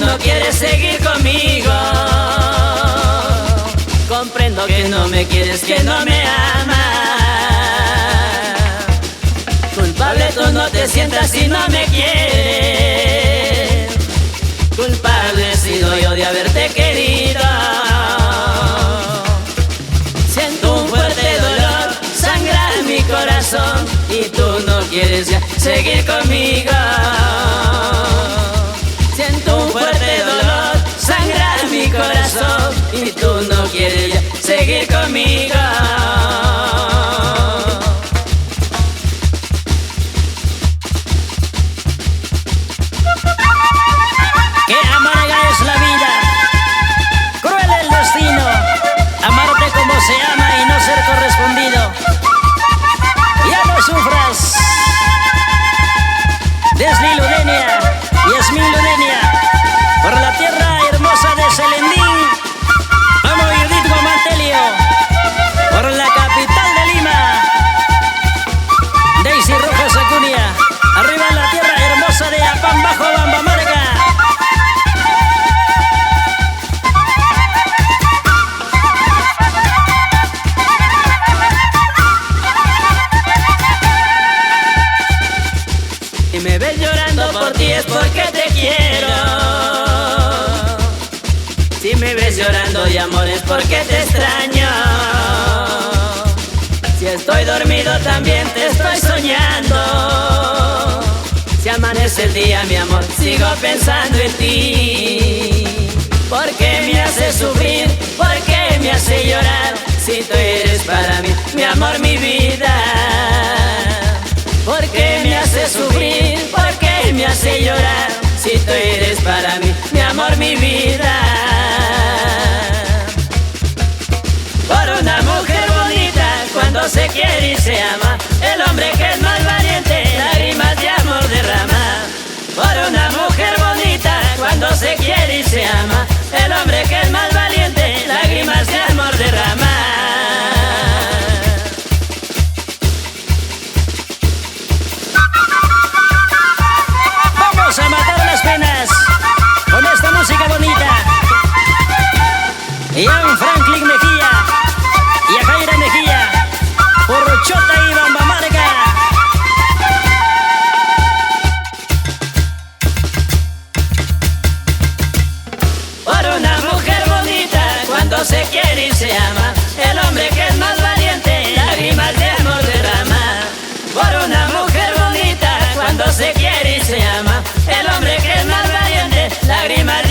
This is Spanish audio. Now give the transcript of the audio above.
no quieres seguir conmigo. Comprendo que no me quieres, que no me amas. Culpable tú no te sientas si no me quieres. Culpable he sido yo de haberte querido. Siento un fuerte dolor sangrar mi corazón y tú no quieres ya seguir conmigo. Siento un fuerte dolor sangrar mi corazón y tú no quieres ya seguir conmigo. Qué amarga es la vida, cruel el destino, amarte como se ama y no ser correspondido. Ya no sufras, Desli Ludenia y Esmil Ludenia, por la tierra hermosa de Selendín. Vamos Judith Guamantelio, por la capital de Lima. Daisy Rojas Acuña, arriba en la tierra hermosa de Apam Bajo Bambamarga. Si me ves llorando por ti es porque te quiero. Si me ves llorando de amor es porque te extraño. Si estoy dormido también te estoy soñando. Si amanece el día, mi amor, sigo pensando en ti. ¿Por qué me hace sufrir? ¿Por qué me hace llorar? Si tú eres para mí, mi amor, mi vida. ¿Por qué me hace sufrir? ¿Por qué me hace llorar? Si tú eres para mí, mi amor, mi vida. Por una mujer bonita, cuando se quiere y se ama, el hombre que es más valiente, lágrimas de amor derrama. Por una mujer bonita, cuando se quiere y se ama, el hombre que es más valiente, lágrimas de amor derrama. Vamos a matar las penas con esta música bonita. Ian Franklin Mejía y a Jaira Mejía, por Chota y Bambamarga. Por una mujer bonita, cuando se quiere y se ama, el hombre que es más valiente, lágrimas de amor derrama. Por una mujer bonita, cuando se quiere y se ama, el hombre que es más valiente, lágrimas de